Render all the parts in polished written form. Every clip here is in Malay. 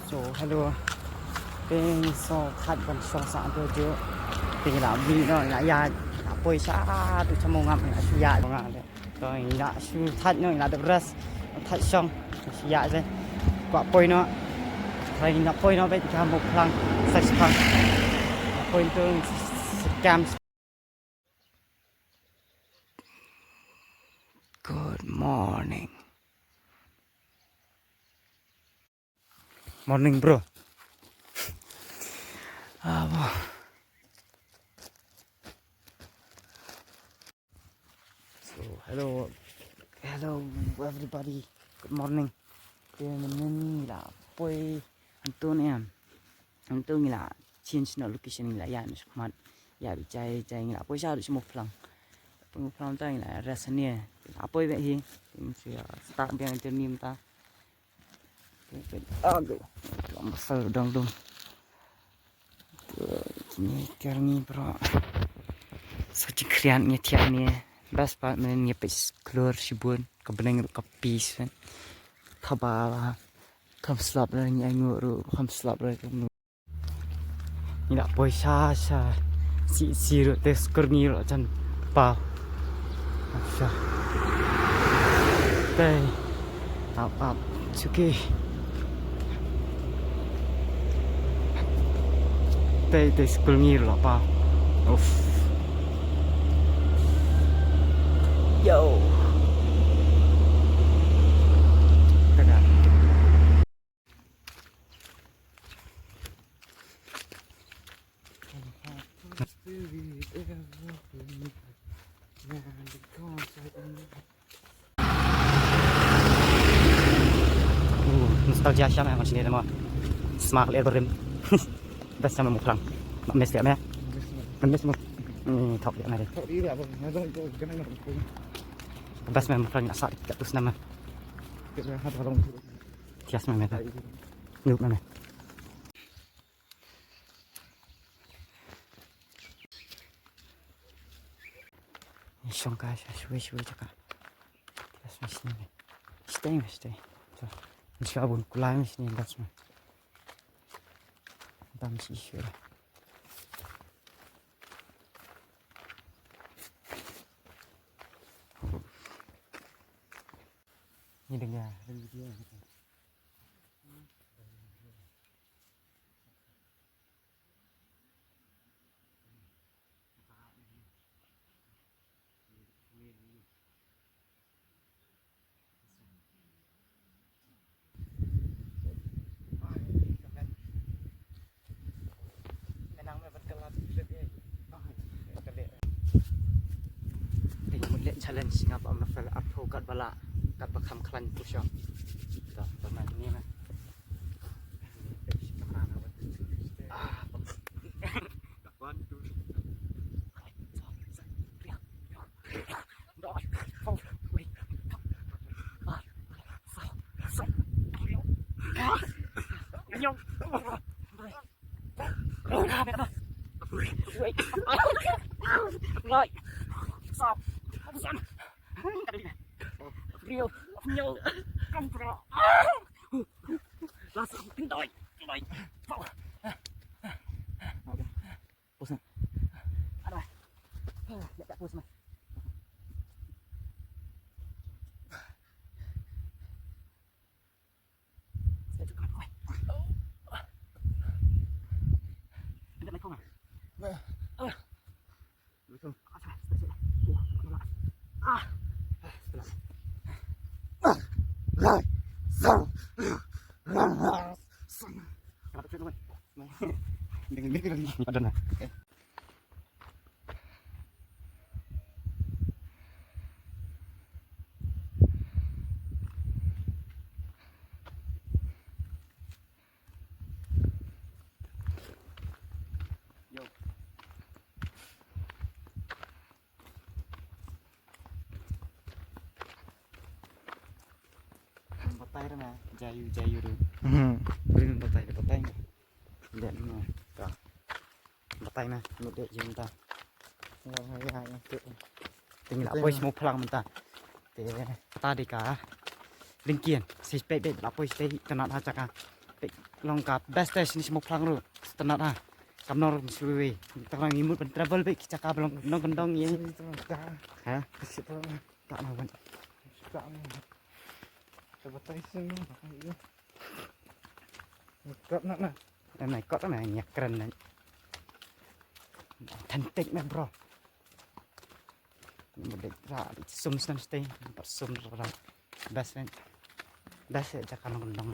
So hello, bên so khát vẫn so sánh tôi chứ, thì là vì nó là ya bôi xa từ trong mông ngầm là suy ya mông ngầm đấy, rồi là suy thắt nó là được rest thắt xong suy ya rồi, quả bôi nó, thầy là bôi nó bây giờ một lần sạch sạch, bôi tương cam. Good morning. Morning bro. So hello everybody. Good morning. Mình là boy Anton Anton là change no location là ya mà ya bị chạy là boy sao được một lần tay là ra sân nè là boy vậy hi thì start dengan journey ta aduh masal dong ini kerni bro suci kriannya tiap ni best part mình nhập keluar sibun kebenang kapis kan khabala kham slap ra ni nguru kham slap ra kan ni la poisa sa si ro te skurni ro chan pa sa đây up chuki te skurni ro pa uff yo nostalgia siya mga sini mo smak le berim best sama mo lang mes dia me mes mo thọc dia này best memang lang asa terus nama tias me ta nup me Shongka shwe chaka tias me stay so abun kulai mes ni das me dam si shwe ni dengar video challenge ngap am na fel apho kat bala kat bakham khlan pusho ta pernah ni na rồi stop Rio nhau không pro langsung pindoy pusing ada ya pus mas rồi xong kenapa sih dengan mikir lagi ada nah yo batai na jayu tu beri batai dan ni ta batai na nu dek je ta ya tinggal apa semua pelang mentah te ta di ka linh kiền si pe be la poi stay tanat ha chaka lengkap best station semua pelang ru tenat ah kamnor misuwi terang imut ben travel baik kita kabel kendong ya ha tak mau kan coba taisen iya ngekap nak này có cái này nhạc keren này thành tích này bro một địch ra sum sum stay sum ra best này best ya jangan kendong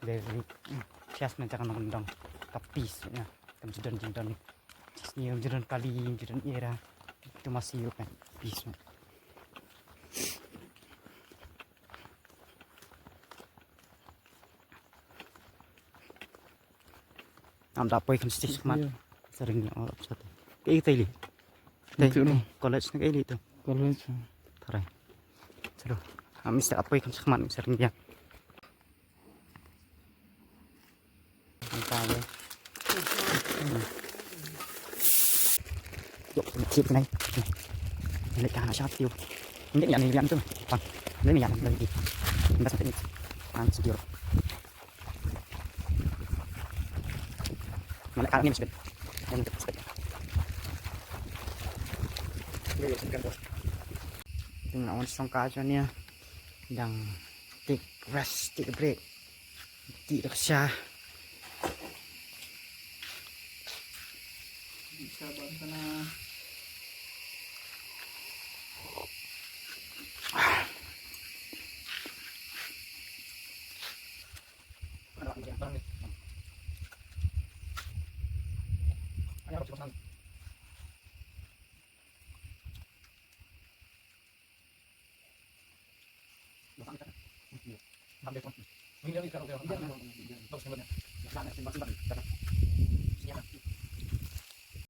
dari chest men jangan kendong tapis ya kam jidon ni jidon kali jidon era itu masih yuk kan peace am dapat kan sih semat sering yang orang satu kayak gitu ini college kayak gitu college tarai seru kami apa kan semat sering yang entah ya yuk chip này ini kan ada siapa yuk ini yang ini yang tuh bang ini yang lagi ini sampai ini langsung mana kali ini sudah yang untuk sudah tengok orang songka aja nih yang take rest take break tidak sah bisa sana Ini